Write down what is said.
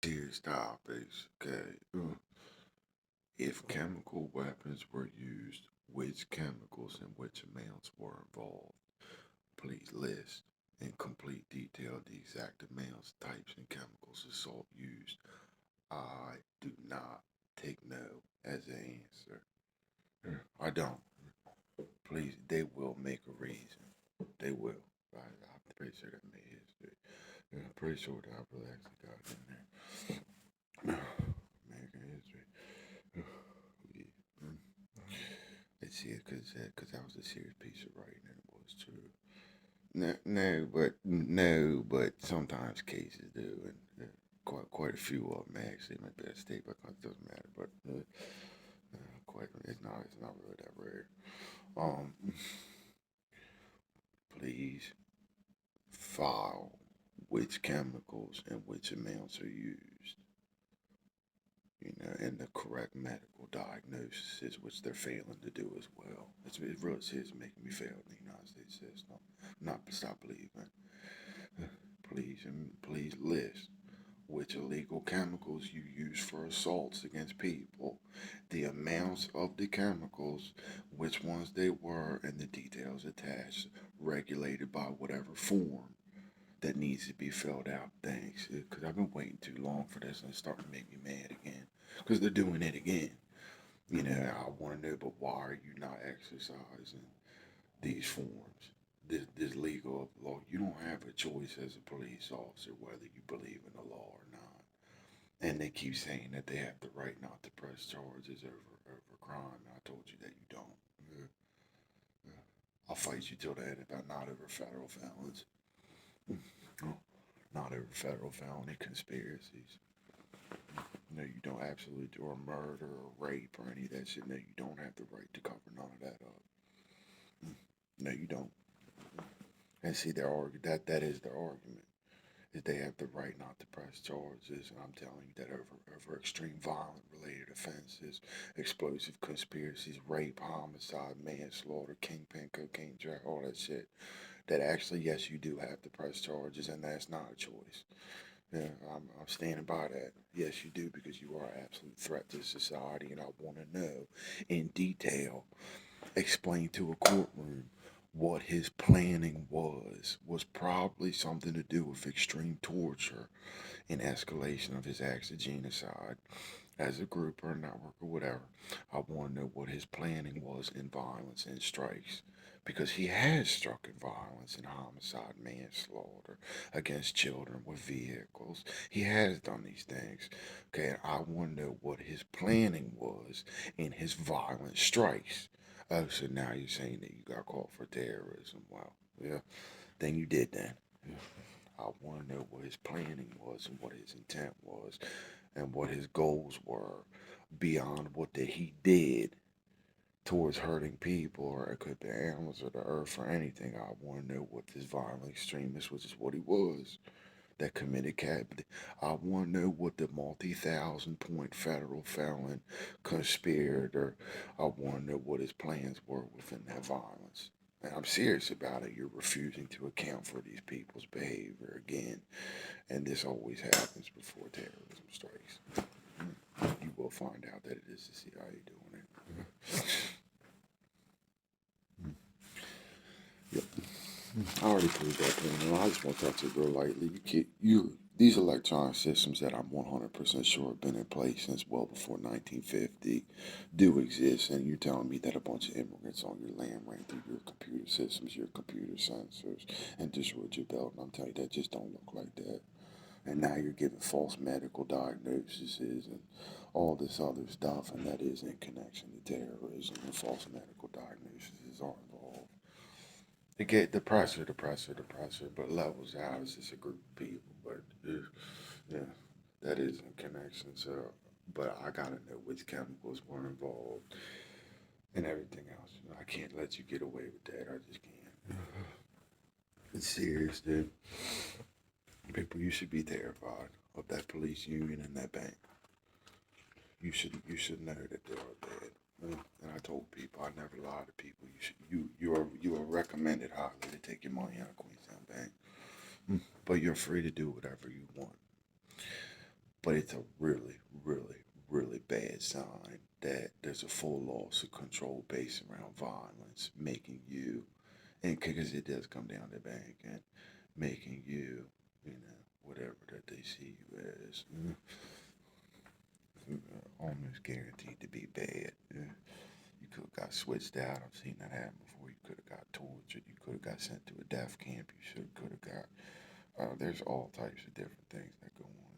Serious topics, okay? If chemical weapons were used, which chemicals and which amounts were involved? Please list in complete detail the exact amounts, types, and chemicals assault used. I do not take no as an answer. I don't. Please, they will make a reason. They will. I'm pretty sure that made history. I'm pretty sure that I really actually got in there. American history. Yeah. Let's see, cause that was a serious piece of writing, and it was true. No, but sometimes cases do, and quite a few of them actually. Maybe that state, but it doesn't matter. But quite, it's not really that rare. Um, please file which chemicals and which amounts are used. And the correct medical diagnosis, which they're failing to do as well. It really is making me fail in the United States system. Not stop believing. Please list which illegal chemicals you use for assaults against people, the amounts of the chemicals, which ones they were, and the details attached, regulated by whatever form that needs to be filled out. Thanks, because I've been waiting too long for this, and it's starting to make me mad again. Because they're doing it again. I want to know, but why are you not exercising these forms? This legal law. You don't have a choice as a police officer whether you believe in the law or not. And they keep saying that they have the right not to press charges over crime. And I told you that you don't. Yeah, yeah. I'll fight you till the end about not over federal felons. Not over federal felony conspiracies. No, you don't absolutely do a murder or rape or any of that shit. No, you don't have the right to cover none of that up. No, you don't. And see, that is their argument. Is they have the right not to press charges, and I'm telling you that over extreme violent related offenses, explosive conspiracies, rape, homicide, manslaughter, kingpin, cocaine, drug, all that shit, that actually, yes, you do have to press charges, and that's not a choice. Yeah, I'm standing by that. Yes, you do, because you are an absolute threat to society, and I want to know in detail, explain to a courtroom what his planning was probably something to do with extreme torture and escalation of his acts of genocide as a group or a network or whatever. I want to know what his planning was in violence and strikes. Because he has struck in violence and homicide, manslaughter against children with vehicles. He has done these things. Okay, and I want to know what his planning was in his violent strikes. Oh, so now you're saying that you got caught for terrorism. Well, yeah, then you did then. Yeah. I want to know what his planning was and what his intent was and what his goals were beyond what that he did towards hurting people, or it could be animals or the earth or anything. I want to know what this violent extremist, which is what he was, that committed cat. I want to know what the multi-thousand point federal felon conspirator. I want to know what his plans were within that violence. And I'm serious about it. You're refusing to account for these people's behavior again, and this always happens before terrorism strikes. You will find out that it is the CIA doing it. Yep. I already proved that point. I just want to touch it real lightly. These electronic systems that I'm 100% sure have been in place since well before 1950 do exist, and you're telling me that a bunch of immigrants on your land ran through your computer systems, your computer sensors, and destroyed your belt. And I'm telling you, that just don't look like that. And now you're giving false medical diagnoses and all this other stuff, and that is in connection to terrorism, and false medical diagnoses are involved. They get the pressure, but levels out. It's just a group of people, but yeah, that is in connection. So, but I gotta know which chemicals were involved and everything else. I can't let you get away with that. I just can't. It's serious, dude. People, you should be terrified of that police union and that bank. You should know that they are dead. And I told people I never lie to people. You are recommended highly to take your money out of Queenstown Bank, but you're free to do whatever you want. But it's a really, really, really bad sign that there's a full loss of control based around violence, making you, and because it does come down to bank and making you, whatever that they see you as, almost guaranteed to be bad. You could have got switched out. I've seen that happen before. You could have got tortured. You could have got sent to a death camp. You could have got. There's all types of different things that go on